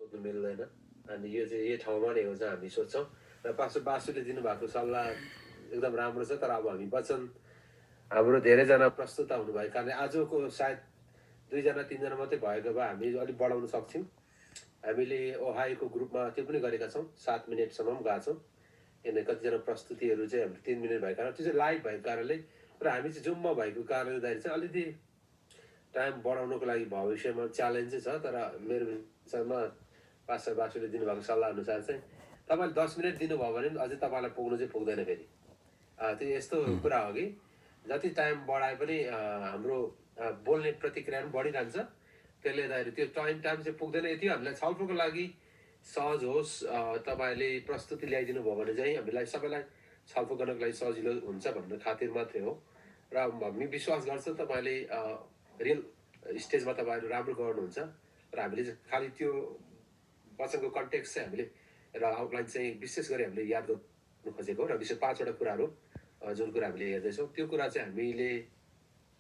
सोध्नु मिल्दैन अनि यो चाहिँ यो ठाउँमा नै हो चाहिँ हामी सोध्छौँ र पास्टर बासुले दिनुभएको सल्लाह एकदम राम्रो छ। तर अब हामी वचन हाम्रो धेरैजना प्रस्तुत हुनुभएको कारणले आजको सायद 2 जना 3 जना मात्रै भएको भए हामी अलिक बढाउन सक्छौँ। हामीले ओहाईको ग्रुपमा त्यो पनि गरेका छौँ, 7 मिनटसम्म पनि गएको छौँ। किनभने कतिजना प्रस्तुतिहरू चाहिँ हाम्रो 3 मिनट भएको कारण त्यो चाहिँ लाइभ भएको कारणले र हामी चाहिँ जुममा भएको कारणले चाहिँ अलिकति टाइम बढाउनको लागि भविष्यमा च्यालेन्जै छ। तर मेरो विचारमा पास्टर बासुले दिनुभएको सल्लाह अनुसार चाहिँ तपाईँले 10 मिनट दिनुभयो भने पनि अझै तपाईँलाई पुग्नु चाहिँ पुग्दैन फेरि। त्यो यस्तो कुरा हो कि जति टाइम बढाए पनि हाम्रो बोल्ने प्रतिक्रिया पनि बढिरहन्छ। त्यसले गर्दाखेरि त्यो टाइम चाहिँ पुग्दैन। यति हामीलाई छलफलको लागि सहज होस्, तपाईँले प्रस्तुति ल्याइदिनु भयो भने चाहिँ हामीलाई सबैलाई छलफल गर्नको लागि सजिलो हुन्छ भन्ने खातिर मात्रै हो। र हामी विश्वास गर्छौँ तपाईँले रियल स्टेजमा तपाईँहरू राम्रो गर्नुहुन्छ र हामीले चाहिँ खालि त्यो वचनको कन्टेक्स्ट चाहिँ हामीले र आउटलाइन चाहिँ विशेष गरी हामीले याद गर्नु खोजेको र विशेष 5 वटा कुराहरू जुन कुरा हामीले हेर्दैछौँ त्यो कुरा चाहिँ हामीले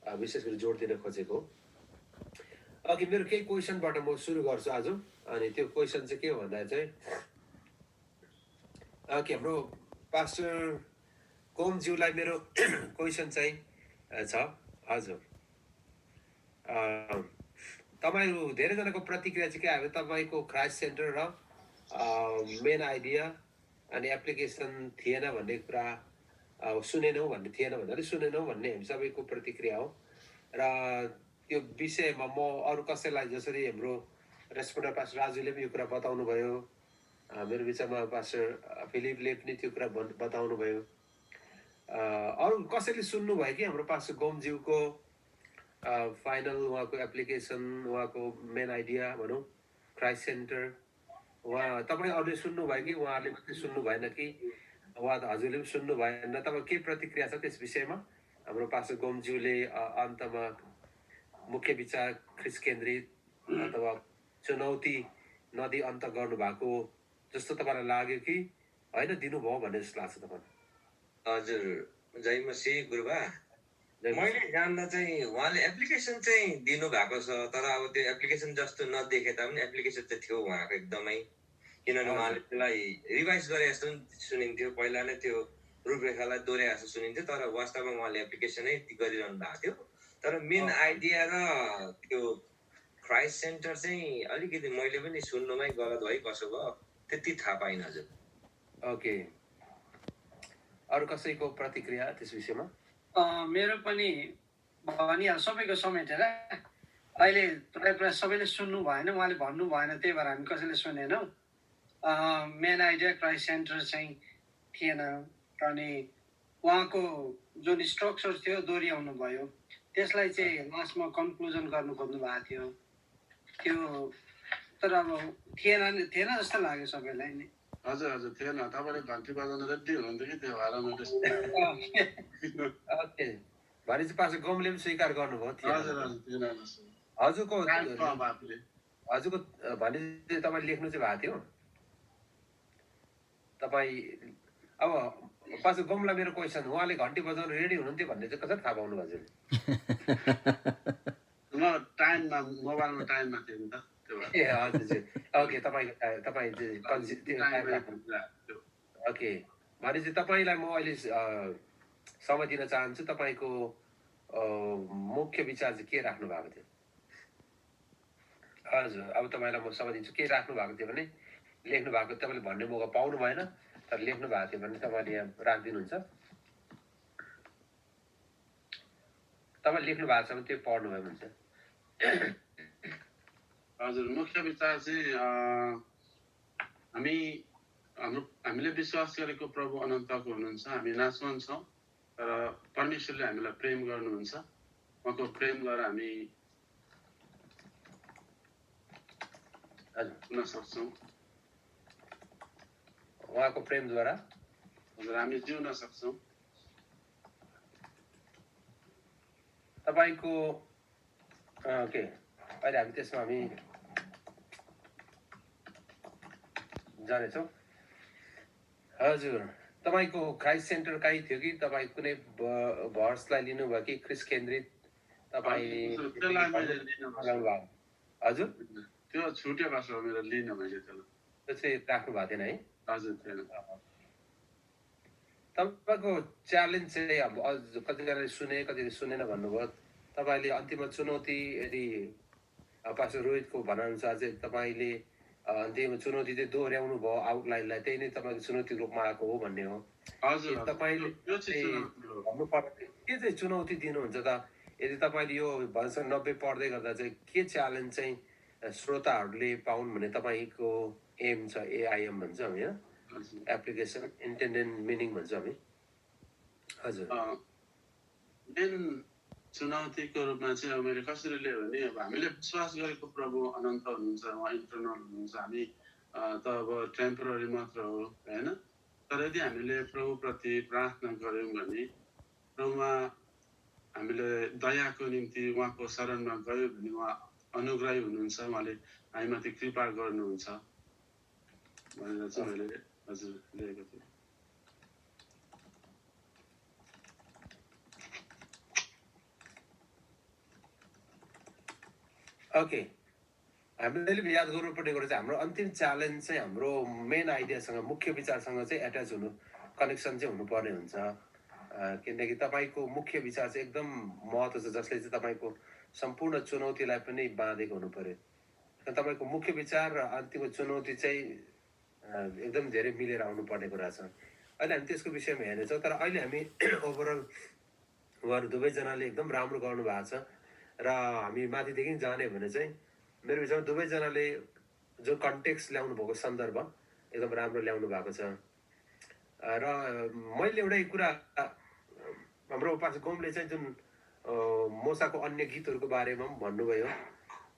विशेष गरी जोड दिन खोजेको। अघि मेरो केही क्वेसनबाट म सुरु गर्छु आज। अनि त्यो क्वेसन चाहिँ के हो भन्दा चाहिँ कि हाम्रो पास्टर कोमज्यूलाई मेरो क्वेसन चाहिँ छ। हजुर, तपाईँहरू धेरैजनाको प्रतिक्रिया चाहिँ के आयो? तपाईँको क्राइस्ट सेन्टर र मेन आइडिया अनि एप्लिकेसन थिएन भन्ने कुरा सुनेनौँ भन्ने थिएन भन्दाखेरि सुनेनौँ भन्ने हामी सबैको प्रतिक्रिया हो। र त्यो विषयमा म अरू कसैलाई जसरी हाम्रो रेस्पोन्डर पास्टर राजुले पनि यो कुरा बताउनु भयो, मेरो विचारमा पास्टर फिलिपले पनि त्यो कुरा बताउनु भयो। अरू कसैले सुन्नुभयो कि हाम्रो पास्टर गोमज्यूको फाइनल उहाँको एप्लिकेसन, उहाँको मेन आइडिया भनौँ, क्राइस्ट सेन्टर, उहाँ तपाईँ अरूले सुन्नुभयो कि उहाँहरूले मात्रै सुन्नु भएन कि उहाँ हजुरले पनि सुन्नु भएन? तपाईँको के प्रतिक्रिया छ त्यस विषयमा? हाम्रो पास्टर गोमज्यूले अन्तमा मुख्य विचार ख्रिस्ट केन्द्रित अथवा चुनौती नदी अन्त गर्नुभएको जस्तो तपाईँलाई लाग्यो कि होइन दिनुभयो भन्ने जस्तो लाग्छ तपाईँलाई? हजुर, जय मसीह गुरुबा। मैले जान्दा चाहिँ उहाँले एप्लिकेसन चाहिँ दिनुभएको छ, तर अब त्यो एप्लिकेसन जस्तो नदेखे तापनि एप्लिकेसन चाहिँ थियो उहाँको एकदमै। किनभने उहाँले त्यसलाई रिभाइज गरे जस्तो पनि सुनिन्थ्यो, पहिला नै त्यो रूपरेखालाई दोहोऱ्याए जस्तो सुनिन्थ्यो, तर वास्तवमा उहाँले एप्लिकेसनै गरिरहनु भएको थियो। तर मेन आइडिया र त्यो क्राइस्ट सेन्टर चाहिँ अलिकति मैले पनि सुन्नुमै गलत भयो, कसो भयो त्यति थाहा पाइनँ हजुर। ओके, अरू कसैको प्रतिक्रिया त्यस विषयमा? मेरो पनि भनिहाल्नु सबैको समेटेर अहिले प्रायः सबैले सुन्नु भएन, उहाँले भन्नु भएन, त्यही भएर हामी कसैले सुनेनौँ। मेन आइडिया क्राइस्ट सेन्टर चाहिँ थिएन अनि उहाँको जुन स्ट्रक्चर थियो दोहोऱ्याउनु भयो, त्यसलाई चाहिँ लास्टमा कन्क्लुजन गर्नु खोज्नु भएको थियो त्यो, तर अब थिएन जस्तो लाग्यो सबैलाई नै। हजुर हजुर थिएन, तपाईँले घन्टी बजाउनु रेडी हुनुहुन्थ्यो कि त्यो भएर मैले भनेपछि पास्टर गोमले पनि स्वीकार गर्नुभयो? हजुरको भने तपाईँले लेख्नु चाहिँ भएको थियो तपाईँ? अब पास्टर गोमलाई मेरो क्वेसन, उहाँले घन्टी बजाउनु रेडी हुनुहुन्थ्यो भन्ने चाहिँ कसरी थाहा पाउनु हजुरले? म टाइममा मोबाइलमा टाइममा थिएँ नि त। ए हजुर, ओके, तपाईँ ओके, भनेपछि तपाईँलाई म अहिले समय दिन चाहन्छु। तपाईँको मुख्य विचार चाहिँ के राख्नु भएको थियो? हजुर, अब तपाईँलाई म समय दिन्छु। के राख्नु भएको थियो भने लेख्नु भएको, तपाईँले भन्ने मौका पाउनु भएन, तर लेख्नु भएको थियो भने तपाईँले यहाँ राखिदिनुहुन्छ। तपाईँ लेख्नु भएको छ भने त्यो पढ्नुभयो भने चाहिँ। हजुर, मुख्य विचार चाहिँ हामीले विश्वास गरेको प्रभु अनन्तको हुनुहुन्छ, हामी नाशवान छौँ, तर परमेश्वरले हामीलाई प्रेम गर्नुहुन्छ। उहाँको प्रेमद्वारा हामी हुन सक्छौँ। उहाँको प्रेमद्वारा हजुर हामी जिउन सक्छौँ। तपाईँको ओके, अहिले हामी त्यसमा हामी जानेछौँ। हजुर, तपाईँको क्राइस्ट सेन्टर कहीँ थियो कि तपाईँ कुनै भर्सलाई लिनुभयो कि ख्रिस्ट केन्द्रित तपाईँ? हजुर, त्यो छुट्यो पास्टर मेरो लिन मैले त्यसलाई त्यो चाहिँ राख्नु भएको थिएन है? हजुर थिएन तपाईँको च्यालेन्ज चाहिँ अब अझ कतिजनाले सुने कतिले सुनेन भन्नुभयो। तपाईँले अन्तिममा चुनौती यदि पास्टर रोहितको भनाइअनुसार चाहिँ तपाईँले अन्तिममा चुनौती चाहिँ दोहोऱ्याउनु भयो आउटलाइनलाई, त्यही नै तपाईँको चुनौतीको रूपमा आएको हो भन्ने हो। हजुर तपाईँले यो चाहिँ भन्नु पर्ने के चाहिँ चुनौती दिनुहुन्छ त? यदि तपाईँले यो भन्छ 90 पढ्दै गर्दा चाहिँ के च्यालेन्ज चाहिँ श्रोताहरूले पाउन् भन्ने तपाईँको एम छ? एआइएम भन्छ हामी, एप्लिकेसन इन्टेन्डेड मिनिङ भन्छ हामी। हजुर मेन चुनौतीको रूपमा चाहिँ अब मैले कसरी लिएँ भने अब हामीले विश्वास गरेको प्रभु अनन्त हुनुहुन्छ, उहाँ इन्टरनल हुनुहुन्छ। हामी त अब टेम्पोररी मात्र हो होइन, तर यदि हामीले प्रभुप्रति प्रार्थना गऱ्यौँ भने प्रभुमा हामीले दयाको निम्ति उहाँको शरणमा गयो भने उहाँ अनुग्रही हुनुहुन्छ, उहाँले हामीमाथि कृपा गर्नुहुन्छ भनेर चाहिँ मैले हजुर लिएको थिएँ। ओके, हामीले याद गर्नुपर्ने कुरा चाहिँ हाम्रो अन्तिम च्यालेन्ज चाहिँ हाम्रो मेन आइडियासँग मुख्य विचारसँग चाहिँ एट्याच हुनु, कनेक्सन चाहिँ हुनुपर्ने हुन्छ। किनकि तपाईँको मुख्य विचार चाहिँ एकदम महत्त्व छ, जसले चाहिँ तपाईँको सम्पूर्ण चुनौतीलाई पनि बाँधेको हुनु पर्यो। तपाईँको मुख्य विचार र अन्तिम चुनौती चाहिँ एकदम धेरै मिलेर आउनुपर्ने कुरा छ। अहिले हामी त्यसको विषयमा हेर्नेछौँ, तर अहिले हामी ओभरअल उहाँहरू दुवैजनाले एकदम राम्रो गर्नु भएको छ र हामी माथिदेखि जाने भने चाहिँ मेरो विचारमा दुवैजनाले जो कन्टेक्स्ट ल्याउनु भएको सन्दर्भ एकदम राम्रो ल्याउनु भएको छ। र मैले एउटै कुरा हाम्रो पास गोमले चाहिँ जुन मोसाको अन्य गीतहरूको बारेमा पनि भन्नुभयो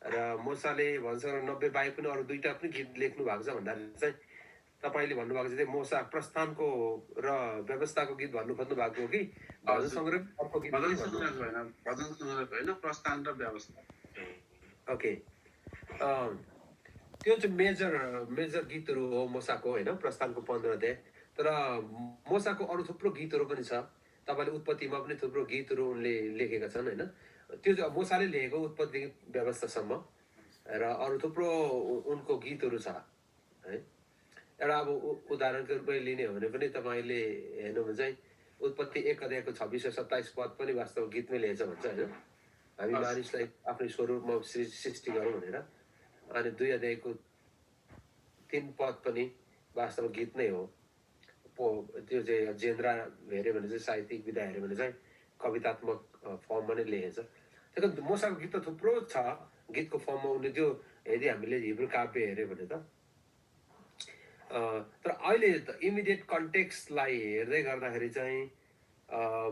र मोसाले भन्छ 90 बाहेक पनि अरू 2टा पनि गीत लेख्नु भएको छ भन्दाखेरि चाहिँ तपाईँले भन्नुभएको चाहिँ मोसा प्रस्थानको र व्यवस्थाको गीत भन्नु खोज्नु भएको हो कि भजन सङ्ग्रह अर्को गीत? भजन सङ्ग्रह होइन, प्रस्थान र व्यवस्था। ओके, त्यो चाहिँ मेजर गीतहरू हो मोसाको होइन, प्रस्थानको 15 अध्याय। तर मोसाको अरू थुप्रो गीतहरू पनि छ। तपाईँले उत्पत्तिमा पनि थुप्रो गीतहरू उनले लेखेका छन् होइन। त्यो चाहिँ मोसाले लेखेको उत्पत्ति व्यवस्थासम्म र अरू थुप्रो उनको गीतहरू छ है। एउटा अब उदाहरणको रूपमा लिने हो भने पनि तपाईँले हेर्नु भने चाहिँ उत्पत्ति 1 अध्यायको 26 र 27 पद पनि वास्तव गीतमै लेखेछ भन्छ होइन। हामी मानिसलाई आफ्नै स्वरूपमा सृष्टि गरौँ भनेर। अनि 2 अध्यायको 3 पद पनि वास्तव गीत नै हो। त्यो चाहिँ जेन्द्रा हेऱ्यो भने चाहिँ साहित्यिक विधा हेऱ्यो भने चाहिँ कवितात्मक फर्ममा नै लेखेछ। त्यही मोसाको गीत त थुप्रो छ गीतको फर्ममा उनले, त्यो यदि हामीले हिब्रू काव्य हेऱ्यो भने त। तर अहिले त इमिडिएट कन्टेक्स्टलाई हेर्दै गर्दाखेरि चाहिँ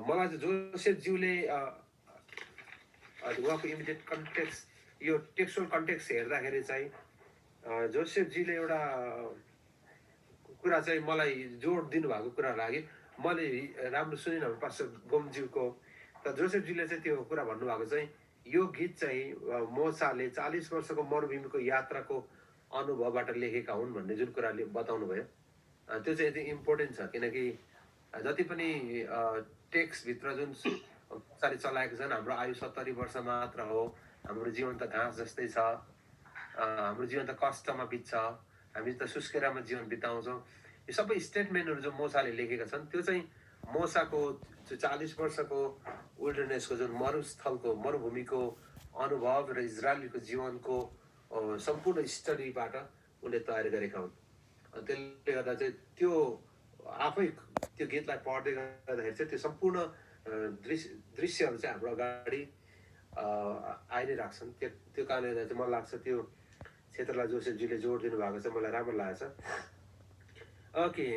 मलाई चाहिँ जोसेफज्यूले उहाँको इमिडिएट कन्टेक्स्ट, यो टेक्सुअल कन्टेक्स्ट हेर्दाखेरि चाहिँ जोसेफजीले एउटा कुरा चाहिँ मलाई जोड दिनुभएको कुरा लाग्यो। मैले राम्रो सुनिनँ हाम्रो पास्टर गोमज्यूको, तर जोसेफजीले चाहिँ त्यो कुरा भन्नुभएको चाहिँ यो गीत चाहिँ मोसाले 40 वर्षको मरुभूमिको यात्राको अनुभवबाट लेखेका हुन् भन्ने जुन कुराले बताउनु भयो, त्यो चाहिँ यति इम्पोर्टेन्ट छ। किनकि जति पनि टेक्स्टभित्र जुन मोसाले चलाएको छन्, हाम्रो आयु 70 वर्ष मात्र हो, हाम्रो जीवन त घाँस जस्तै छ, हाम्रो जीवन त कष्टमा बित्छ, हामी त सुस्केरामा जीवन बिताउँछौँ, यो सबै स्टेटमेन्टहरू जो मोसाले लेखेका छन् त्यो चाहिँ मोसाको 40 वर्षको विल्डरनेसको जुन मरुस्थलको मरुभूमिको अनुभव र इजरायलीको जीवनको सम्पूर्ण स्टडीबाट उनले तयारी गरेका हुन्। त्यसले गर्दा चाहिँ त्यो आफै त्यो गीतलाई पढ्दै गर्दाखेरि चाहिँ त्यो सम्पूर्ण दृश्यहरू चाहिँ हाम्रो अगाडि आइ नै राख्छन्। त्यो कारणले गर्दा चाहिँ मलाई लाग्छ त्यो क्षेत्रलाई जोसेफजीले जोड दिनुभएको छ, मलाई राम्रो लागेको छ। ओके,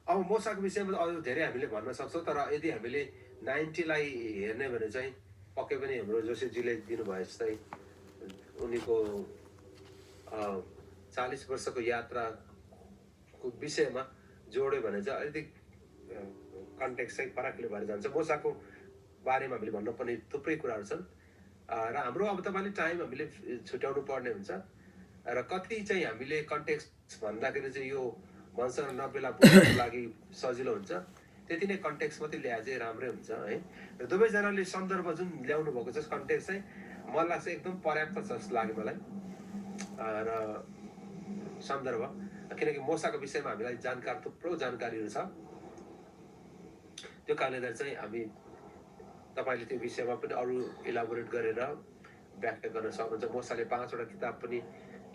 अब मोसाको विषयमा अरू धेरै हामीले भन्न सक्छौँ, तर यदि हामीले 90लाई हेर्ने भने चाहिँ पक्कै पनि हाम्रो जोसेफजीले दिनुभयो जस्तै उनीको 40 वर्षको यात्राको विषयमा जोड्यो भने चाहिँ अलिकति कन्टेक्स्ट चाहिँ फरकले भएर जान्छ। मोसाको बारेमा हामीले भन्नुपर्ने थुप्रै कुराहरू छन् र हाम्रो अब तपाईँले टाइम हामीले छुट्याउनु पर्ने हुन्छ र कति चाहिँ हामीले कन्टेक्स्ट भन्दाखेरि चाहिँ यो भन्छ 90लाई बुझ्नको लागि सजिलो हुन्छ, त्यति नै कन्टेक्स्ट मात्रै ल्याए चाहिँ राम्रै हुन्छ है। र दुवैजनाले सन्दर्भ जुन ल्याउनु भएको छ कन्टेक्स्ट चाहिँ मलाई चाहिँ एकदम पर्याप्त छ जस्तो लाग्यो मलाई। र सन्दर्भ, किनकि मोसाको विषयमा हामीलाई थुप्रो जानकारीहरू छ। त्यो कारणले गर्दा चाहिँ हामी तपाईँले त्यो विषयमा पनि अरू इलाबोरेट गरेर व्याख्या गर्न सक्नुहुन्छ। मोसाले 5वटा किताब पनि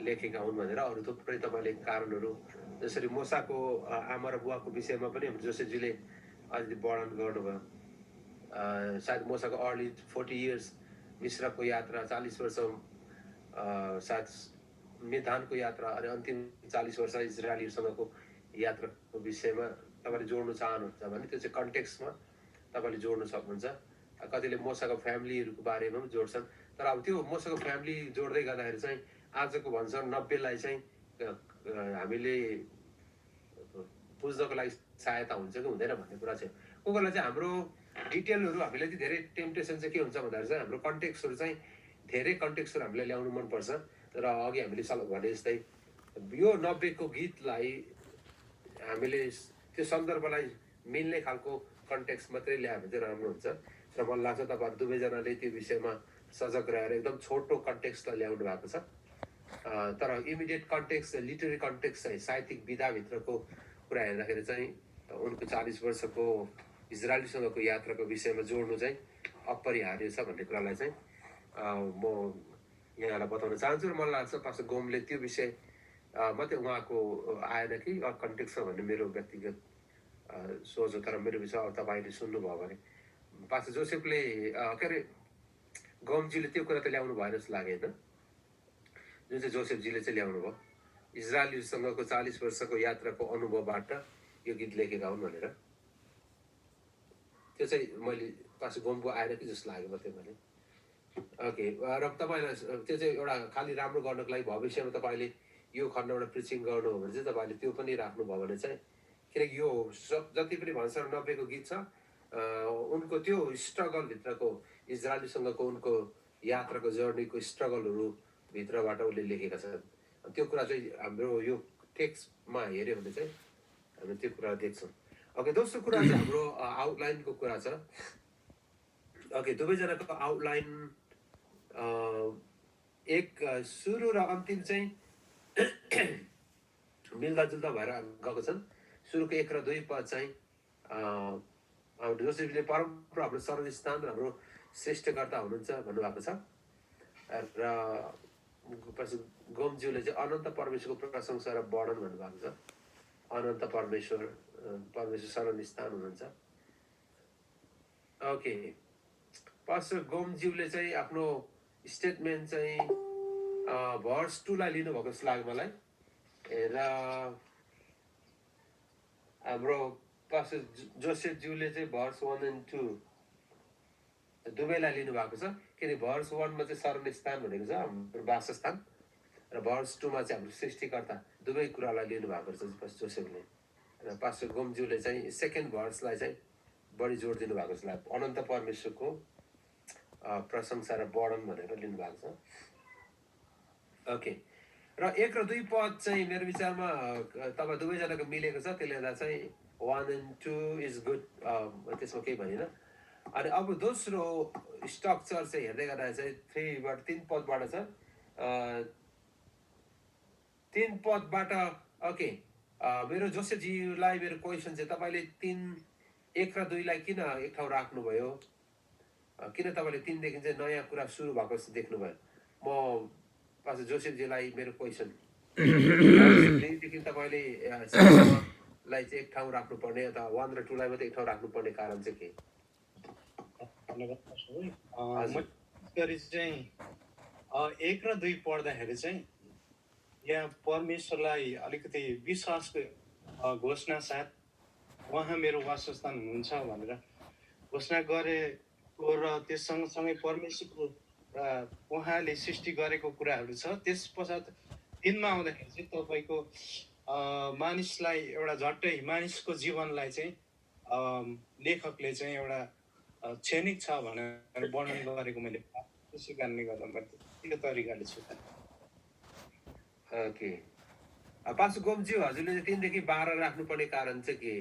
लेखेका हुन् भनेर अरू थुप्रै तपाईँले कारणहरू, जसरी मोसाको आमा र बुवाको विषयमा पनि जोसेफजीले अलिकति वर्णन गर्नुभयो। सायद मोसाको अर्ली 40 इयर्स मिश्रको यात्रा, 40 वर्ष सायद मिधानको यात्रा, अनि अन्तिम 40 वर्ष इजरायलीहरूसँगको यात्राको विषयमा तपाईँले जोड्नु चाहनुहुन्छ भने त्यो चाहिँ कन्टेक्स्टमा तपाईँले जोड्नु सक्नुहुन्छ। कतिले मोसाको फ्यामिलीहरूको बारेमा पनि जोड्छन्, तर अब त्यो मोसाको फ्यामिली जोड्दै गर्दाखेरि चाहिँ आजको भन्छ 90लाई चाहिँ हामीले बुझ्नको लागि सहायता हुन्छ कि हुँदैन भन्ने कुरा चाहिँ। कोही बेला चाहिँ हाम्रो डिटेलहरू हामीलाई चाहिँ धेरै टेम्पटेसन चाहिँ के हुन्छ भन्दाखेरि चाहिँ हाम्रो कन्टेक्स्टहरू चाहिँ धेरै कन्टेक्स्टहरू हामीलाई ल्याउनु मनपर्छ। तर अघि हामीले भने जस्तै यो 90को गीतलाई हामीले त्यो सन्दर्भलाई मिल्ने खालको कन्टेक्स्ट मात्रै ल्यायो भने चाहिँ राम्रो हुन्छ। र मलाई लाग्छ तपाईँहरू दुवैजनाले त्यो विषयमा सजग रहेर एकदम छोटो कन्टेक्स्टलाई ल्याउनु भएको छ। तर इमिडिएट कन्टेक्स्ट, लिटरेरी कन्टेक्स्ट चाहिँ साहित्यिक विधाभित्रको कुरा हेर्दाखेरि चाहिँ उनको 40 वर्षको इजरायलीसँगको यात्राको विषयमा जोड्नु चाहिँ अपरिहार्य छ भन्ने कुरालाई चाहिँ म यहाँलाई बताउन चाहन्छु। र मलाई लाग्छ पास्टर गोमले त्यो विषय मात्रै उहाँको आएन कि कन्टेक्स्ट छ भन्ने मेरो व्यक्तिगत सोच हो। तर मेरो विषय अब तपाईँले सुन्नुभयो भने पास्टर जोसेफले के अरे गोमजीले त्यो कुरा त ल्याउनु भएन जस्तो लाग्यो होइन, जुन चाहिँ जोसेफजीले चाहिँ ल्याउनु भयो, इजरायलीसँगको 40 वर्षको यात्राको अनुभवबाट यो गीत लेखेका हुन् भनेर। त्यो चाहिँ मैले पास्टर गोमको आएर कि जस्तो लाग्यो मात्रै मैले। ओके, र तपाईँलाई त्यो चाहिँ एउटा खालि राम्रो गर्नको लागि भविष्यमा तपाईँले यो खण्डबाट प्रिचिङ गर्नु हो भने चाहिँ तपाईँले त्यो पनि राख्नुभयो भने चाहिँ, किनकि यो जति पनि भन्छ 90को गीत छ उनको त्यो स्ट्रगलभित्रको, इजरायलीसँगको उनको यात्राको जर्नीको स्ट्रगलहरू भित्रबाट उसले लेखेका छन्। त्यो कुरा चाहिँ हाम्रो यो टेक्स्टमा हेऱ्यो भने चाहिँ हामी त्यो कुरा देख्छौँ। ओके, दोस्रो कुरा चाहिँ हाम्रो आउटलाइनको कुरा छ। ओके, दुवैजनाको आउटलाइन एक सुरु र अन्तिम चाहिँ मिल्दाजुल्दा भएर गएको छन्। सुरुको 1 र 2 पद चाहिँ जोसेफले परमप्रभु हाम्रो सर्वस्थान, हाम्रो श्रेष्ठकर्ता हुनुहुन्छ भन्नुभएको छ। र गोमज्यूले चाहिँ अनन्त परमेश्वरको प्रशंसा र वर्णन भन्नुभएको छ। अनन्त परमेश्वर सर्वस्थान हुनुहुन्छ। ओके, पास्टर गोमज्यूले चाहिँ आफ्नो स्टेटमेन्ट चाहिँ भर्स 2लाई लिनुभएको जस्तो लाग्यो मलाई। र हाम्रो पास्टर जोसेफज्यूले चाहिँ भर्स 1 and 2 दुवैलाई लिनुभएको छ। किनकि भर्स 1मा चाहिँ सर्वस्थान भनेको छ हाम्रो वासस्थान, र भर्स 2मा चाहिँ हाम्रो सृष्टिकर्ता, दुवै कुरालाई लिनुभएको छ पास्टर जोसेफले। र पास्टर गोमज्यूले चाहिँ सेकेन्ड भर्सलाई चाहिँ बढी जोड दिनुभएको छ, अनन्त परमेश्वरको प्रशंसा र वर्णन भनेर लिनुभएको छ। ओके, र 1 र 2 पद चाहिँ मेरो विचारमा तपाईँ दुवैजनाको मिलेको छ, त्यसले गर्दा चाहिँ 1 and 2 इज गुड, त्यसमा केही भनिन। अनि अब दोस्रो स्ट्रक्चर चाहिँ हेर्दै गर्दा चाहिँ 3 पदबाट छ। 3 पदबाट ओके, मेरो जोसेफजीलाई मेरो क्वेसन चाहिँ तपाईँले 1 र 2लाई किन एक ठाउँ राख्नुभयो, किन तपाईँले 3 देखि चाहिँ नयाँ कुरा सुरु भएको जस्तो देख्नुभयो? म पास्टर जोसेफजीलाई मेरो क्वेसन, 2 देखि तपाईँले लाई चाहिँ एक ठाउँ राख्नुपर्ने अथवा 1 र 2लाई मात्रै एक ठाउँ राख्नुपर्ने कारण चाहिँ के? गरी चाहिँ 1 र 2 पढ्दाखेरि चाहिँ यहाँ परमेश्वरलाई अलिकति विश्वासको घोषणा साथ उहाँ मेरो वासस्थान हुनुहुन्छ भनेर घोषणा गरेको र त्यस सँगसँगै परमेश्वरको उहाँले सृष्टि गरेको कुराहरू छ। त्यस पश्चात 3मा आउँदाखेरि चाहिँ तपाईँको मानिसलाई एउटा झट्टै मानिसको जीवनलाई चाहिँ लेखकले चाहिँ एउटा क्षणिक छ भनेर वर्णन गरेको मैले त्यसै कारणले गर्दा मैले त्यो तरिकाले छु। ओके, पास्टर गोमज्यू हजुरले चाहिँ 3 देखि 12 राख्नुपर्ने कारण चाहिँ के?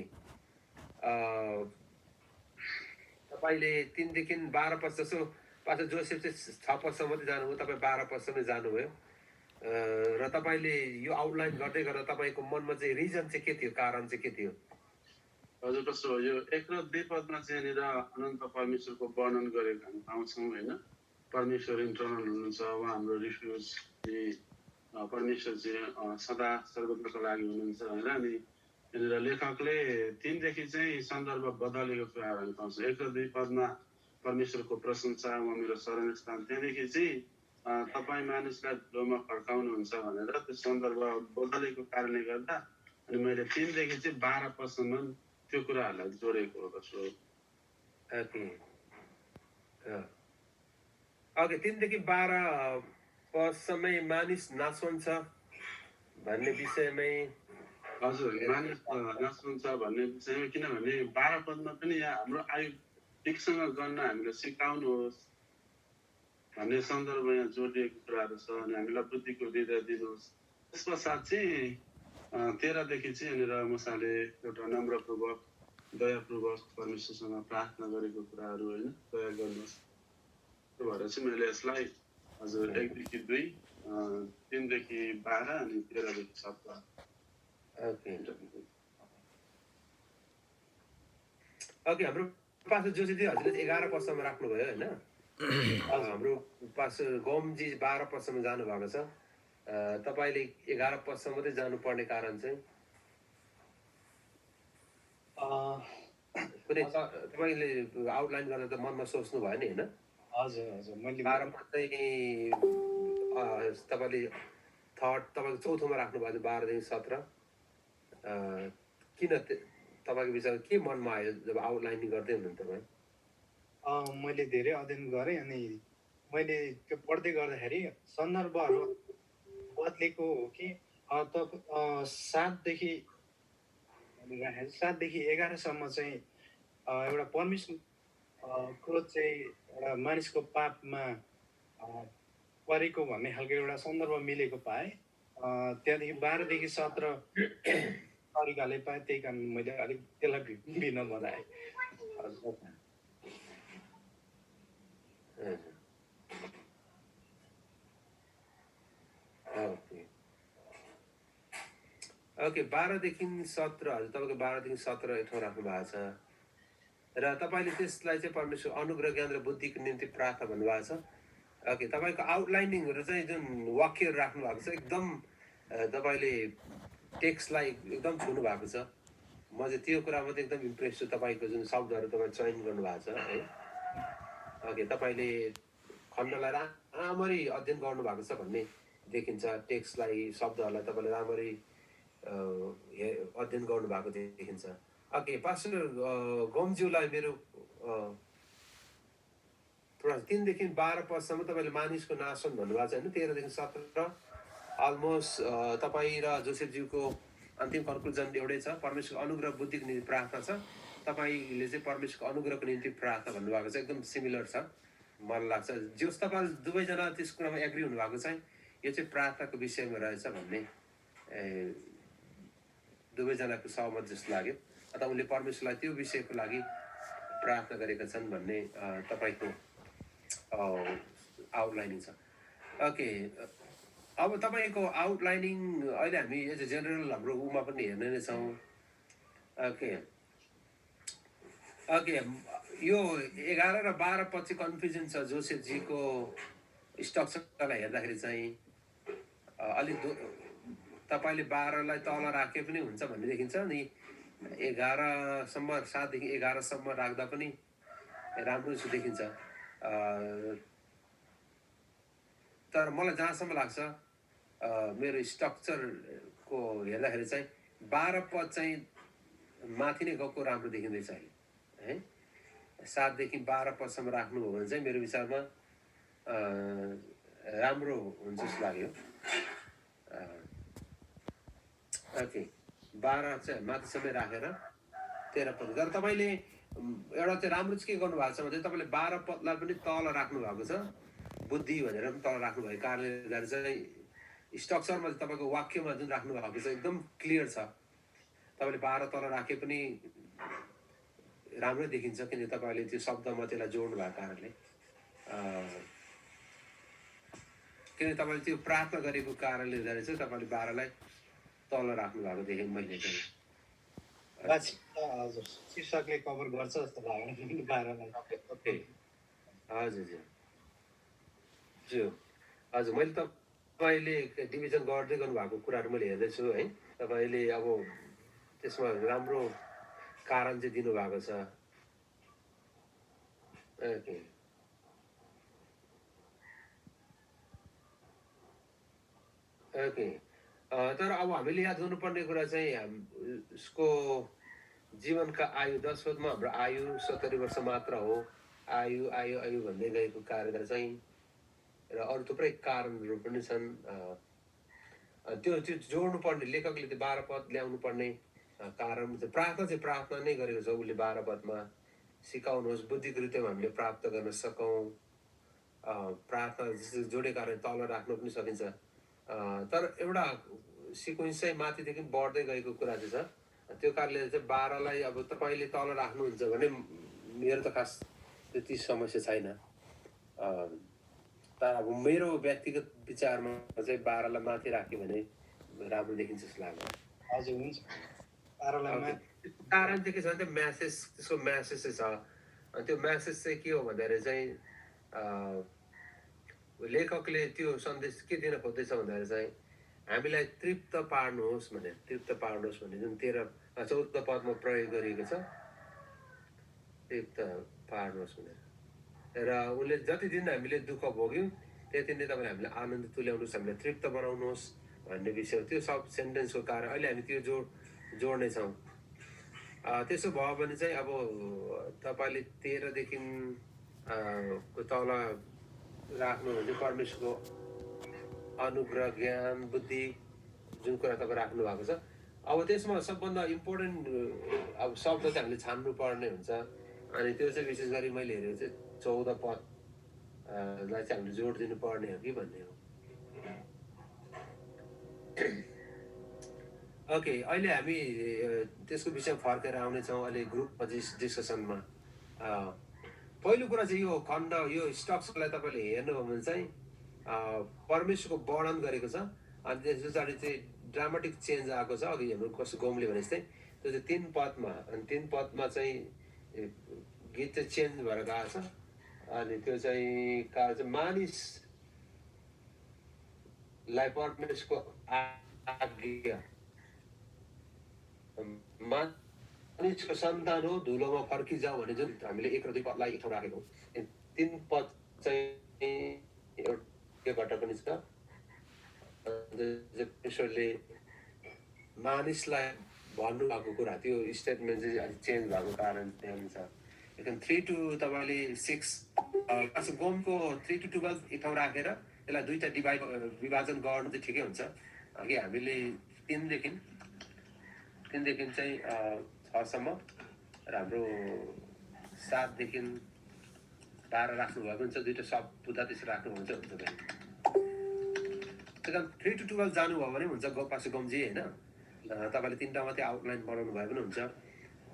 तपाईँले 3 देखि 12 पद जसो, पास्टर जोसेफ चाहिँ 6 पदसम्म मात्रै जानुभयो, तपाईँ 12 पदसम्म जानुभयो। र तपाईँले यो आउटलाइन गर्दै गर्दा तपाईँको मनमा चाहिँ रिजन चाहिँ के थियो, कारण चाहिँ के थियो? हजुर कस्तो हो यो 1 र 2 पदमा चाहिँ यहाँनिर अनन्त परमेश्वरको वर्णन गरेको हामी पाउँछौँ होइन। परमेश्वर इन्टरनल हुनुहुन्छ, उहाँ हाम्रो रिफ्युज, परमेश्वर चाहिँ सदा सर्वत्रको लागि हुनुहुन्छ होइन। अनि यहाँनिर लेखकले 3 देखि चाहिँ सन्दर्भ बदलेको कुराहरू हामी पाउँछौँ। 1 र 2 पदमा परमेश्वरको प्रशंसा, उहाँ मेरो शरण स्थान, त्यहाँदेखि चाहिँ तपाईँ मानिसलाई धुलोमा फर्काउनुहुन्छ भनेर त्यो सन्दर्भ बदलेको कारणले गर्दा अनि मैले 3 देखि चाहिँ 12 पदसम्म त्यो कुराहरूलाई जोडेको हो जस्तो। ओके 3 देखि 12 पदसम्मै मानिस नासन्छ भन्ने विषयमै। हजुर मानिस नाच्नुहुन्छ भन्ने विषयमा, किनभने 12 पदमा पनि यहाँ हाम्रो आयु ठिकसँग गर्न हामीले सिकाउनुहोस् भन्ने सन्दर्भ यहाँ जोडिएको कुराहरू छ। अनि हामीलाई बुद्धिको हृदय दिनुहोस्। त्यस पश्चात चाहिँ 13 देखि चाहिँ यहाँनिर मसाले एउटा नम्रपूर्वक दयापूर्वक परमेश्वरसँग प्रार्थना गरेको कुराहरू होइन, दया गर्नुहोस्। त्यो भएर चाहिँ मैले यसलाई हजुर 1 देखि 2, 3 देखि 12 अनि 13 देखि 17। ओके हाम्रो पास्टर जोसेजी हजुरले 11 पदसम्म राख्नुभयो होइन। हाम्रो पास्टर गोमजी 12 पदसम्म जानुभएको छ। तपाईँले 11 पदसम्म मात्रै जानुपर्ने कारण चाहिँ कुनै तपाईँले आउटलाइन गर्दा त मनमा सोच्नु भयो नि होइन। हजुर हजुर मैले 12 मात्रै तपाईँले थर्ड तपाईँको चौथोमा राख्नुभएको थियो 12 देखि 17। किन तपाईँको विचारमा के मनमा आयो जब आउटलाइनिङ गर्दै हुनुहुन्थ्यो तपाईँ? मैले धेरै अध्ययन गरेँ अनि मैले त्यो पढ्दै गर्दाखेरि सन्दर्भहरू बदलेको हो कि 7 देखि 11सम्म चाहिँ एउटा परमेश्वर क्रोध चाहिँ एउटा मानिसको पापमा परेको भन्ने खालको एउटा सन्दर्भ मिलेको पाएँ। त्यहाँदेखि 12 देखि 17 तरिकाले पाएँ, त्यही कारण मैले अलिक त्यसलाई भिन्न बनाएँ। ओके 12 देखि 17 हजुर तपाईँको 12 देखि 17 एक ठाउँ राख्नु भएको छ र तपाईँले त्यसलाई चाहिँ परमेश्वर अनुग्रह ज्ञान र बुद्धिको निम्ति प्रार्थना भन्नुभएको छ। ओके तपाईँको आउटलाइनिङहरू चाहिँ जुन वाक्यहरू राख्नु भएको छ एकदम तपाईँले टेक्स्टलाई एकदम छुनु भएको छ। म चाहिँ त्यो कुरामा चाहिँ एकदम इम्प्रेस छु, तपाईँको जुन शब्दहरू तपाईँ चयन गर्नुभएको छ है। ओके तपाईँले खण्डलाई राम्ररी अध्ययन गर्नुभएको छ भन्ने देखिन्छ। टेक्स्टलाई शब्दहरूलाई तपाईँले राम्ररी अध्ययन गर्नुभएको देखिन्छ। ओके पास्टर गोमज्यूलाई मेरो 3 देखि 12 पदसम्म तपाईँले मानिसको नाशन भन्नुभएको छ होइन। 13 देखि 17 अलमोस्ट तपाईँ र जोसेफज्यूको अन्तिम कन्क्लुजन एउटै छ, परमेश्वरको अनुग्रह बुद्धिको निम्ति प्रार्थना छ। तपाईँले चाहिँ परमेश्वरको अनुग्रहको निम्ति प्रार्थना भन्नुभएको छ, एकदम सिमिलर छ मलाई लाग्छ। जस तपाईँ दुवैजना त्यस कुरामा एग्री हुनुभएको चाहिँ यो चाहिँ प्रार्थनाको विषयमा रहेछ भन्ने दुवैजनाको सहमत जस्तो लाग्यो। अथवा उनले परमेश्वरलाई त्यो विषयको लागि प्रार्थना गरेका छन् भन्ने तपाईँको आउटलाइनिङ छ। ओके अब तपाईँको आउटलाइनिङ अहिले हामी एज अ जेनरल हाम्रो उमा पनि हेर्ने नै छौँ। ओके ओके यो 11 र 12 पछि कन्फ्युजन छ जोसेफजीको स्ट्रक्चरलाई हेर्दाखेरि चाहिँ अलिक तपाईँले 12लाई तल राखे पनि हुन्छ भन्ने देखिन्छ अनि 11सम्म 7 देखि 11सम्म राख्दा पनि राम्रो जस्तो देखिन्छ। तर मलाई जहाँसम्म लाग्छ मेरो स्ट्रक्चरको हेर्दाखेरि चाहिँ 12 पद चाहिँ माथि नै गएको राम्रो देखिँदैछ अहिले है। 7 देखि 12 पदसम्म राख्नु हो भने चाहिँ मेरो विचारमा राम्रो हुन्छ जस्तो लाग्यो। ओके 12 चाहिँ माथिसम्मै राखेर 13 पद तर तपाईँले एउटा चाहिँ राम्रो चाहिँ के गर्नुभएको छ भने तपाईँले 12 पदलाई पनि तल राख्नु भएको छ, बुद्धि भनेर पनि तल राख्नु भएको कारणले गर्दा चाहिँ स्ट्रक्चरमा चाहिँ तपाईँको वाक्यमा जुन राख्नु भएको छ एकदम क्लियर छ। तपाईँले 12 तल राखे पनि राम्रै देखिन्छ किनकि तपाईँले त्यो शब्दमा त्यसलाई जोड्नु भएको कारणले। किनभने तपाईँले त्यो प्रार्थना गरेको कारणले गर्दा चाहिँ तपाईँले 12लाई तल राख्नु भएको देखेँ मैले चाहिँ। हजुर शीर्षकले कभर गर्छ जस्तो लाग्यो 12लाई। ओके हजुर हजुर मैले तपाईँले डिभिजन गर्दै गर्नुभएको कुराहरू मैले हेर्दैछु है। तपाईँले अब त्यसमा राम्रो कारण चाहिँ दिनुभएको छ। ओके ओके तर अब हामीले याद गर्नुपर्ने कुरा चाहिँ उसको जीवनका आयु 10 पदमा हाम्रो आयु 70 वर्ष मात्र हो। आयु आयु आयु भन्दै गएको कारणले चाहिँ र अरू थुप्रै कारणहरू पनि छन्। त्यो जोड्नु पर्ने लेखकले त्यो 12 पद ल्याउनु पर्ने कारण चाहिँ प्रार्थना नै गरेको छ उसले 12 पदमा। सिकाउनुहोस् बुद्धिको रीतिमा हामीले प्राप्त गर्न सकौँ। प्रार्थना जोडेको कारण तल राख्नु पनि सकिन्छ। तर एउटा सिक्वेन्स चाहिँ माथिदेखि बढ्दै गएको कुरा चाहिँ छ। त्यो कारणले चाहिँ 12लाई अब तपाईँले तल राख्नुहुन्छ भने मेरो त खास त्यति समस्या छैन। तर अब मेरो व्यक्तिगत विचारमा चाहिँ 12लाई माथि राख्यो भने राम्रो देखिन्छ जस्तो लाग्छ। हजुर हुन्छ। 12लाई कारण चाहिँ के छ भने म्यासेज, त्यसको म्यासेज चाहिँ छ। अनि त्यो म्यासेज चाहिँ के हो भन्दाखेरि चाहिँ लेखकले त्यो सन्देश के दिन खोज्दैछ भन्दाखेरि चाहिँ हामीलाई तृप्त पार्नुहोस् भने जुन 14 पदमा प्रयोग गरिएको छ, तृप्त पार्नुहोस् भनेर। र उसले जति दिन हामीले दुःख भोग्यौँ त्यति नै तपाईँले हामीलाई आनन्द तुल्याउनुहोस्, हामीलाई तृप्त बनाउनुहोस् भन्ने विषय हो। त्यो सब सेन्टेन्सको कारण अहिले हामी त्यो जोड्नेछौँ। त्यसो भयो भने चाहिँ अब तपाईँले 13देखि तल राख्नु भने परमेश्वरको अनुग्रह, ज्ञान, बुद्धि जुन कुरा तपाईँ राख्नु भएको छ। अब त्यसमा सबभन्दा इम्पोर्टेन्ट अब शब्द चाहिँ हामीले छान्नु पर्ने हुन्छ। अनि त्यो चाहिँ विशेष गरी मैले हेरेको चाहिँ 14 पदलाई चाहिँ हामीले जोड दिनु पर्ने हो कि भन्ने हो। ओके अहिले हामी त्यसको विषयमा फर्केर आउनेछौँ अहिले ग्रुप डिस्कसनमा। पहिलो कुरा चाहिँ यो खण्ड, यो स्ट्रक्चरलाई तपाईँले हेर्नुभयो भने चाहिँ परमेश्वरको वर्णन गरेको छ। अनि त्यस पछाडि चाहिँ ड्रामाटिक चेन्ज आएको छ। अघि हाम्रो कस्तो गोमले भने जस्तै त्यो चाहिँ 3 पदमा, अनि 3 पदमा चाहिँ गीत चाहिँ चेन्ज भएर गएको छ। अनि त्यो चाहिँ मानिसलाई परमेश्वरको आज्ञा, मानिसको सन्तान हो धुलोमा फर्किजाऊ भने जुन हामीले 1 र 2 पदलाई एक ठाउँ राखेको 3 पद चाहिँ एउटा पनि छ। ईश्वरले मानिसलाई भन्नुभएको कुरा त्यो स्टेटमेन्ट चाहिँ अलिक चेन्ज भएको कारण त्यहाँ छ। लेकिन 3 to तपाईँले 6 गोमको 3 to 12 एक ठाउँ राखेर त्यसलाई दुईटा विभाजन गर्नु चाहिँ ठिकै हुन्छ। अघि हामीले 3देखि चाहिँ 6सम्म र हाम्रो 7देखि 12 राख्नुभएको हुन्छ। दुईटा सब बुधा त्यसरी राख्नुहुन्छ हुन्छ। त्यही 3 to 12 जानुभयो भने हुन्छ पास्टर गोमजी होइन। तपाईँले 3टा मात्रै आउटलाइन बनाउनु भयो भने हुन्छ।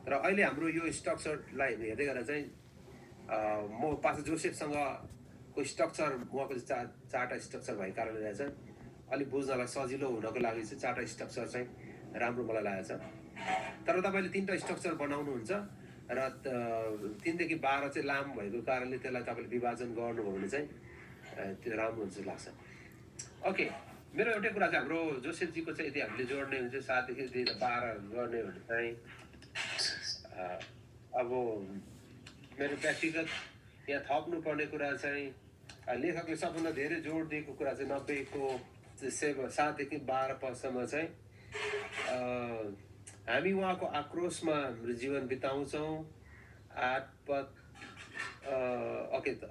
र अहिले हाम्रो यो स्ट्रक्चरलाई हेर्दै गरेर चाहिँ म पास्टर जोसेफसँगको स्ट्रक्चर उहाँको चाहिँ 4टा स्ट्रक्चर भएको कारणले गर्दा चाहिँ अलिक बुझ्नलाई सजिलो हुनको लागि चाहिँ 4टा स्ट्रक्चर चाहिँ राम्रो मलाई लागेको छ। तर तपाईँले 3टा स्ट्रक्चर बनाउनुहुन्छ र 3 देखि 12 चाहिँ लामो भएको कारणले त्यसलाई तपाईँले विभाजन गर्नुभयो भने चाहिँ त्यो राम्रो हुन्छ लाग्छ। ओके, मेरो एउटै कुरा चाहिँ हाम्रो जोसेफजीको चाहिँ यदि हामीले जोड्ने हुन्छ 7 देखि 12 गर्ने भने चाहिँ अब मेरो व्यक्तिगत यहाँ थप्नुपर्ने कुरा चाहिँ लेखकले सबभन्दा धेरै जोड दिएको कुरा चाहिँ 90को 7 देखि 12 पदसम्म चाहिँ हामी उहाँको आक्रोशमा हाम्रो जीवन बिताउँछौँ। 8 पद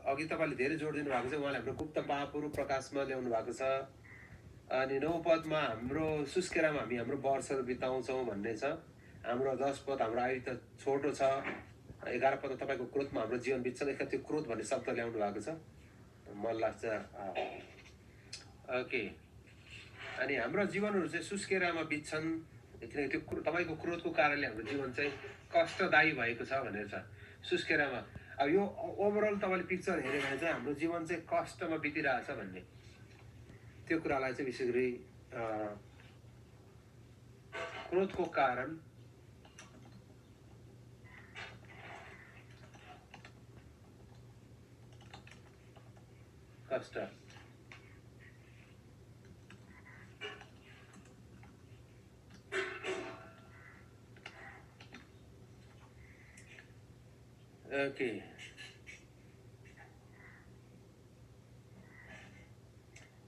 अघि तपाईँले धेरै जोड दिनु भएको छ। उहाँले हाम्रो गुप्त पापहरू प्रकाशमा ल्याउनु भएको छ। अनि 9 पदमा हाम्रो सुस्केरामा हामी हाम्रो वर्षहरू बिताउँछौँ भन्ने छ। हाम्रो 10 पद हाम्रो आयु त छोटो छ। 11 पद तपाईँको क्रोधमा हाम्रो जीवन बित्छ। एक त्यो क्रोध भन्ने शब्द ल्याउनु भएको छ मलाई लाग्छ। ओके, अनि हाम्रो जीवनहरू चाहिँ सुस्केरामा बित्छन् किनकि त्यो तपाईँको क्रोधको कारणले हाम्रो जीवन चाहिँ कष्टदायी भएको छ भनेर छ सुस्केरामा। अब यो ओभरअल तपाईँले पिक्चर हेऱ्यो भने चाहिँ हाम्रो जीवन चाहिँ कष्टमा बितिरहेछ भन्ने। त्यो कुरालाई चाहिँ विशेष गरी क्रोधको कारण कष्ट ओके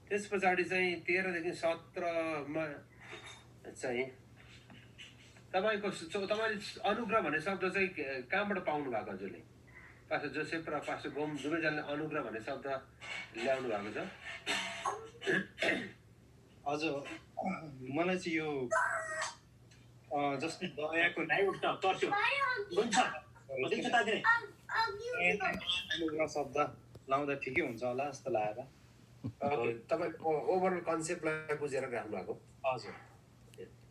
त्यस पछाडि चाहिँ 13 देखि 17 मा चाहिँ तपाईले अनुग्रह भन्ने शब्द चाहिँ कहाँबाट पाउनु भएको हजुरले पास्टर जोसेफ र पास्टर गोम दुवैजनाले अनुग्रह भन्ने शब्द ल्याउनु भएको छ हजुर मलाई चाहिँ यो जस्तै दयाको अनुग्रह शब्द लाउँदा ठिकै हुन्छ होला जस्तो लागेर तपाईको ओभरअल कन्सेप्टलाई बुझेर राख्नु भएको हजुर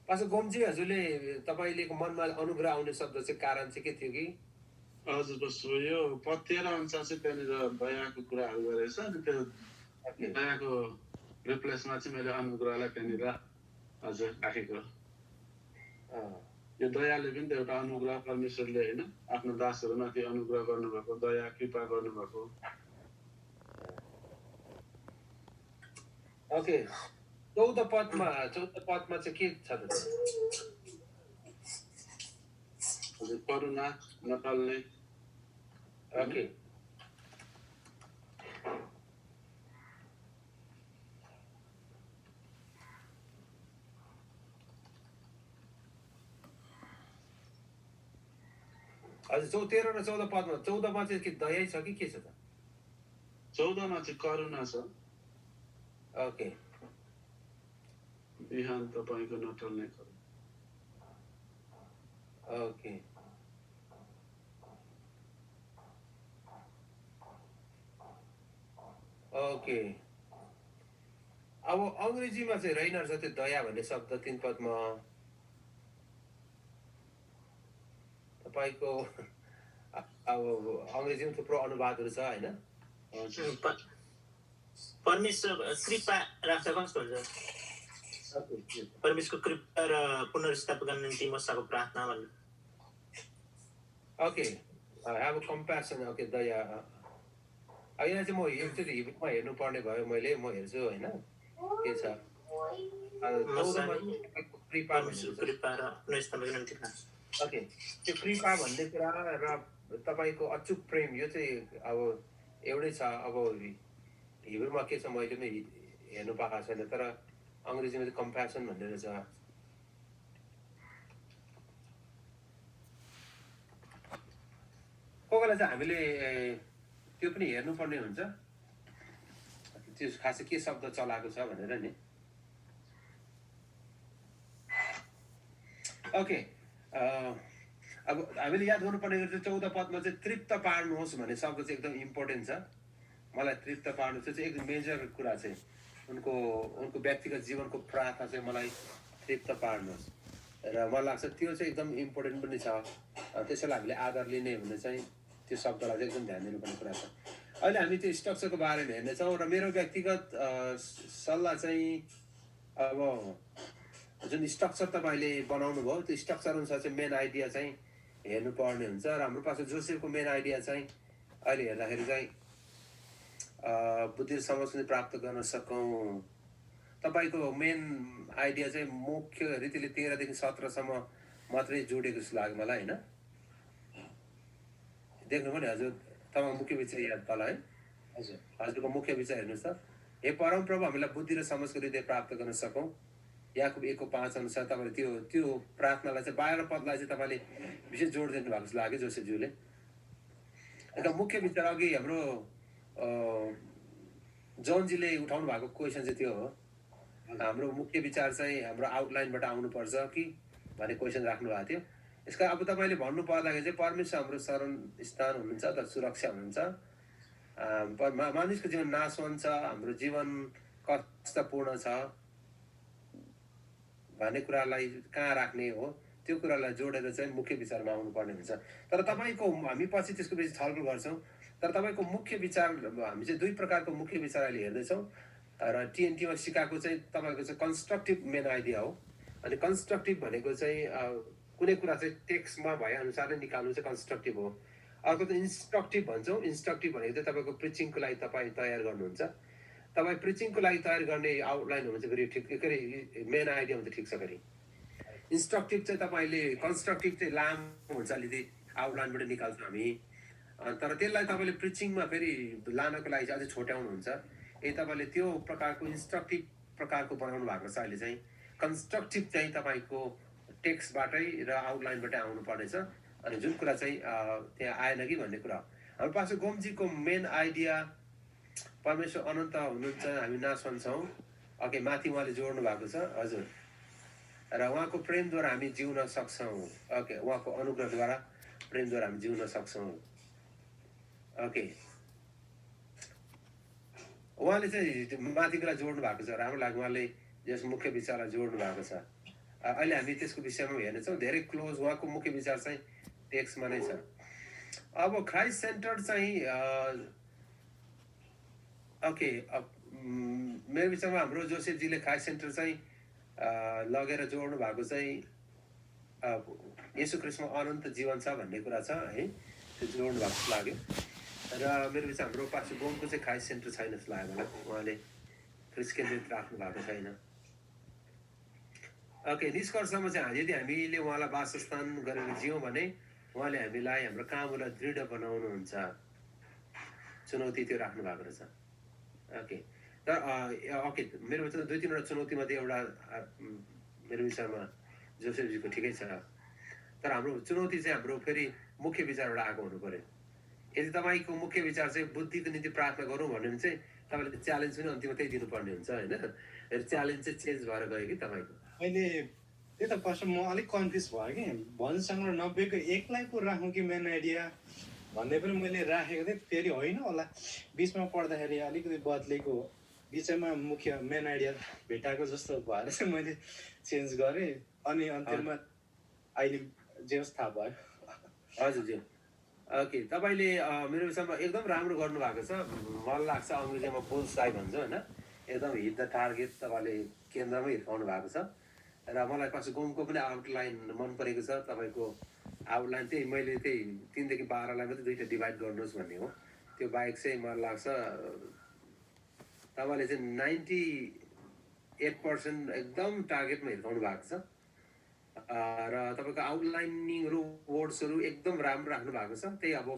पास्टर गोमजी हजुरले तपाईलेको मनमा अनुग्रह आउने शब्द चाहिँ कारण चाहिँ के थियो कि हजुर बस्छु यो पद 13 अनुसार चाहिँ त्यहाँनिर दयाको कुराहरू गरेछ अनि त्यो दयाको रिप्लेसमा चाहिँ मैले अनुग्रहलाई त्यहाँनिर हजुर राखेको यो दयाले पनि त एउटा अनुग्रह परमेश्वरले होइन आफ्नो दासहरूमाथि अनुग्रह गर्नुभएको दया कृपा गर्नुभएको ओके 14 पदमा चाहिँ के छ त करुणा नटल्ने ओके हजुर 13 र 14 पदमा 14 मा चाहिँ के दया छ कि के छ त 14 मा चाहिँ करुणा छ ओके बिहान तपाईको नटल्ने ओके ओके अब अंग्रेजीमा चाहिँ रहेन छ त्यो दया भन्ने शब्द 3 पदमा तपाईको अब अंग्रेजीमा थुप्रो अनुवादहरू छ हैन परमेश्वर कृपा राख्दा कस्तो हुन्छ परमेश्वरको कृपा र पुनर्स्थापनाको निम्ति मसाको प्रार्थना भन्नु okay have a compassion okay दया अहिले चाहिँ म एकचोटि हिब्रूमा हेर्नु पर्ने भयो मैले म हेर्छु हैन के छ कृपा र पुनर्स्थापनाको निम्ति प्रार्थना ओके त्यो कृपा भन्ने कुरा र तपाईको अचुक प्रेम यो चाहिँ अब एउटै छ अब हिब्रूमा के छ मैले पनि हेर्नु पाएको छैन तर अंग्रेजीमा चाहिँ कम्प्यासन भन्ने रहेछ कोही बेला चाहिँ हामीले त्यो पनि हेर्नुपर्ने हुन्छ त्यो खासै के शब्द चलाएको छ भनेर नि ओके अब हामीले याद गर्नुपर्ने गरी 14 पदमा चाहिँ तृप्त पार्नुहोस् भन्ने शब्द चाहिँ एकदम इम्पोर्टेन्ट छ मलाई तृप्त पार्नु चाहिँ एक मेजर कुरा चाहिँ उनको व्यक्तिगत जीवनको प्रार्थना चाहिँ मलाई तृप्त पार्नुहोस् र मलाई लाग्छ त्यो चाहिँ एकदम इम्पोर्टेन्ट पनि छ त्यसैलाई हामीले आधार लिने भने चाहिँ त्यो शब्दलाई चाहिँ एकदम ध्यान दिनुपर्ने कुरा छ अहिले हामी त्यो स्ट्रक्चरको बारेमा हेर्नेछौँ र मेरो व्यक्तिगत सल्लाह चाहिँ अब जुन स्ट्रक्चर तपाईँले बनाउनु भयो त्यो स्ट्रक्चर अनुसार चाहिँ मेन आइडिया चाहिँ हेर्नुपर्ने हुन्छ र हाम्रो पास जोसेफको मेन आइडिया चाहिँ अहिले हेर्दाखेरि चाहिँ बुद्धि र समझ पनि प्राप्त गर्न सकौँ तपाईँको मेन आइडिया चाहिँ मुख्य रीतिले 13 देखि 17 सम्म मात्रै जोडेको जस्तो लाग्यो मलाई होइन देख्नुभयो नि हजुर तपाईँको मुख्य विचार याद तल है हजुर हजुरको मुख्य विचार हेर्नुहोस् त हे परमप्रभु हामीलाई बुद्धि र समझको हृदय प्राप्त गर्न सकौँ याकुब 1:5 अनुसार तपाईँले त्यो प्रार्थनालाई चाहिँ 12 पदलाई चाहिँ तपाईँले विशेष जोड दिनु भएको जस्तो लाग्यो जोसेफज्यूले एउटा मुख्य विचार अघि हाम्रो जनजीले उठाउनु भएको क्वेसन चाहिँ त्यो हो हाम्रो मुख्य विचार चाहिँ हाम्रो आउटलाइनबाट आउनुपर्छ कि भन्ने क्वेसन राख्नु भएको थियो यसका अब तपाईँले भन्नु पर्दाखेरि चाहिँ परमेश्वर हाम्रो शरण स्थान हुनुहुन्छ त सुरक्षा हुनुहुन्छ मानिसको जीवन नाशवान छ हाम्रो जीवन कष्टपूर्ण छ भन्ने कुरालाई कहाँ राख्ने हो त्यो कुरालाई जोडेर चाहिँ मुख्य विचारमा आउनुपर्ने हुन्छ तर तपाईँको हामी पछि त्यसको पछि छलफल गर्छौँ तर तपाईँको मुख्य विचार हामी चाहिँ दुई प्रकारको मुख्य विचार अहिले हेर्दैछौँ र टिएनटीमा सिकाएको चाहिँ तपाईँको चाहिँ कन्स्ट्रक्टिभ मेन आइडिया हो। अनि कन्स्ट्रक्टिभ भनेको चाहिँ कुनै कुरा चाहिँ टेक्स्टमा भएअनुसार नै निकाल्नु चाहिँ कन्स्ट्रक्टिभ हो। अर्को त इन्स्ट्रक्टिभ भन्छौँ। इन्स्ट्रक्टिभ भनेको चाहिँ तपाईँको प्रिचिङको लागि तपाईँ तयार गर्नुहुन्छ। तपाईँ प्रिचिङको लागि तयार गर्ने आउटलाइन हो भने चाहिँ फेरि ठिक के अरे मेन आइडिया हुन्छ ठिक छ। फेरि इन्स्ट्रक्टिभ चाहिँ तपाईँले कन्स्ट्रक्टिभ चाहिँ लामो हुन्छ, अलिकति आउटलाइनबाट निकाल्छौँ हामी, तर त्यसलाई तपाईँले प्रिचिङमा फेरि लानको लागि चाहिँ अझै छोट्याउनुहुन्छ। यदि तपाईँले त्यो प्रकारको इन्स्ट्रक्टिभ प्रकारको बनाउनु भएको छ, अहिले चाहिँ कन्स्ट्रक्टिभ चाहिँ तपाईँको टेक्स्टबाटै र आउटलाइनबाटै आउनु पर्नेछ। अनि जुन कुरा चाहिँ त्यहाँ आएन कि भन्ने कुरा। हाम्रो पास्टर गोमजीको मेन आइडिया परमेश्वर अनन्त हुनुहुन्छ, हामी नासन्छौँ। ओके, माथि उहाँले जोड्नु भएको छ। हजुर, र उहाँको प्रेमद्वारा हामी जिउन सक्छौँ। ओके, उहाँको अनुग्रहद्वारा प्रेमद्वारा हामी जिउन सक्छौँ। ओके, उहाँले चाहिँ माथि कुरा जोड्नु भएको छ, राम्रो लाग्यो। उहाँले यस मुख्य विचारलाई जोड्नु भएको छ। अहिले हामी त्यसको विषयमा हेर्नेछौँ। धेरै क्लोज उहाँको मुख्य विचार चाहिँ टेक्स्टमा नै छ। अब क्राइस्ट सेन्टर चाहिँ ओके, मेरो विचारमा हाम्रो जोसेफजीले क्राइस्ट सेन्टर चाहिँ लगेर जोड्नु भएको चाहिँ येशू ख्रीष्टमा अनन्त जीवन छ भन्ने कुरा छ है, त्यो जोड्नु भएको जस्तो लाग्यो। र मेरो विचार हाम्रो पास्टर गोमको चाहिँ क्राइस्ट सेन्टर छैन जस्तो लाग्यो मलाई। उहाँले ख्रीष्ट केन्द्रित राख्नु भएको छैन। ओके, निष्कर्षमा चाहिँ यदि हामीले उहाँलाई वासस्थान गरेर जियौँ भने उहाँले हामीलाई हाम्रो कामलाई दृढ बनाउनुहुन्छ। चुनौती त्यो राख्नु भएको रहेछ। ओके, तर ओके, मेरो विचारमा 2-3वटा चुनौतीमध्ये एउटा मेरो विचारमा जोसेफजीको ठिकै छ, तर हाम्रो चुनौती चाहिँ हाम्रो फेरि मुख्य विचारबाट आएको हुनु पर्यो। यदि तपाईँको मुख्य विचार चाहिँ बुद्धिको निम्ति प्रार्थना गरौँ भन्यो भने चाहिँ तपाईँले च्यालेन्ज पनि अन्तिममा त्यही दिनुपर्ने हुन्छ होइन। च्यालेन्ज चाहिँ चेन्ज भएर गयो कि तपाईँको। अहिले त्यही त पास्टर, म अलिक कन्फ्युज भयो कि 1:90 को 1लाई पो राखौँ कि मेन आइडिया भन्ने पनि मैले राखेको थिएँ। फेरि होइन होला, बिचमा पढ्दाखेरि अलिकति बदलेको, बिचमा मुख्य मेन आइडिया भेटाएको जस्तो भएर चाहिँ मैले चेन्ज गरेँ। अनि अन्तिममा अहिले जे होस् थाहा भयो। हजुर ज्यू, ओके, तपाईँले मेरो विषयमा एकदम राम्रो गर्नुभएको छ। मलाई लाग्छ अङ्ग्रेजीमा बुल्स आइ भन्छ होइन, एकदम हिट द टार्गेट तपाईँले केन्द्रमै हिर्काउनु भएको छ। र मलाई पास्टर गोमको पनि आउटलाइन मन परेको छ। तपाईँको आउटलाइन चाहिँ मैले त्यही 3 देखि 12लाई मात्रै 2टा डिभाइड गर्नुहोस् भन्ने हो। त्यो बाहेक चाहिँ मलाई लाग्छ तपाईँले चाहिँ 98% एकदम टार्गेटमा हिर्काउनु भएको छ। र तपाईँको आउटलाइनिङहरू वर्ड्सहरू एकदम राम्रो राख्नु भएको छ। त्यही अब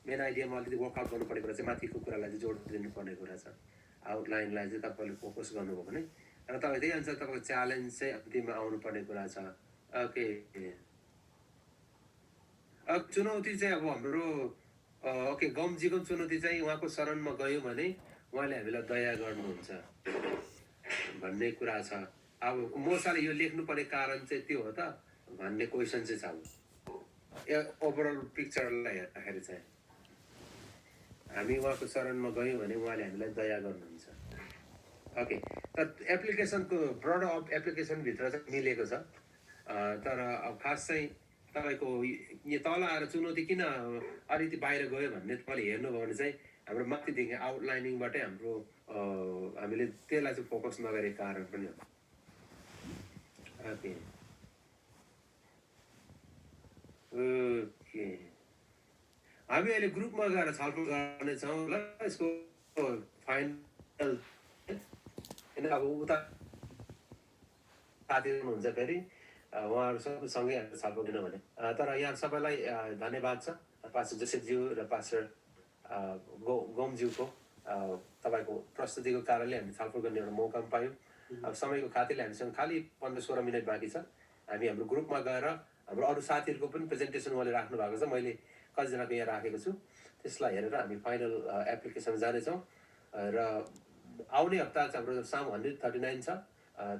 मेन आइडियामा अलिकति वर्कआउट गर्नुपर्ने कुरा चाहिँ माथिको कुरालाई चाहिँ जोड दिनुपर्ने कुरा छ। आउटलाइनलाई चाहिँ तपाईँले फोकस गर्नुभयो भने र तपाईँ त्यही अनुसार तपाईँको च्यालेन्ज चाहिँ अन्तिममा आउनुपर्ने कुरा छ। ओके, चुनौती चाहिँ अब हाम्रो ओके, गमजीको चुनौती चाहिँ उहाँको शरणमा गयो भने उहाँले हामीलाई दया गर्नुहुन्छ भन्ने कुरा छ। अब मसाले यो लेख्नुपर्ने कारण चाहिँ त्यो हो त भन्ने क्वेसन चाहिँ छ। अब ओभरअल पिक्चरलाई हेर्दाखेरि चाहिँ हामी उहाँको शरणमा गयौँ भने उहाँले हामीलाई दया गर्नुहुन्छ। ओके, तर एप्लिकेसनको ब्रड अफ एप्लिकेसनभित्र चाहिँ मिलेको छ। तर अब खास चाहिँ तपाईँको यो तल आएर चुनौती किन अलिकति बाहिर गयो भन्ने तपाईँले हेर्नुभयो भने चाहिँ हाम्रो माथिदेखि आउटलाइनिङबाटै हाम्रो हामीले त्यसलाई चाहिँ फोकस नगरेको कारण पनि हो। ओके, ओके, हामी अहिले ग्रुपमा गएर छलफल गर्नेछौँ ल यसको फाइनल। अब उता साथी हुनुहुन्छ फेरि उहाँहरू सँगै छलफल किनभने तर यहाँ सबैलाई धन्यवाद छ। पास्टर जोसेफज्यू र पास्टर गोमज्यूको तपाईँको प्रस्तुतिको कारणले हामी छलफल गर्ने एउटा मौका पनि पायौँ। अब समयको खातिरले हामीसँग खालि 15-16 मिनट बाँकी छ। हामी हाम्रो ग्रुपमा गएर हाम्रो अरू साथीहरूको पनि प्रेजेन्टेसन उहाँले राख्नु भएको छ। मैले कतिजनाको यहाँ राखेको छु, त्यसलाई हेरेर हामी फाइनल एप्लिकेसन जानेछौँ। र आउने हप्ता चाहिँ हाम्रो साम 139 छ।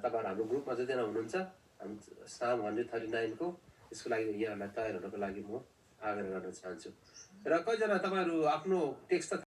तपाईँहरू हाम्रो ग्रुपमा जतिजना हुनुहुन्छ हामी साम 139 को यसको लागि यहाँलाई तयार हुनको लागि म आग्रह गर्न चाहन्छु। र कतिजना तपाईँहरू आफ्नो टेक्स्ट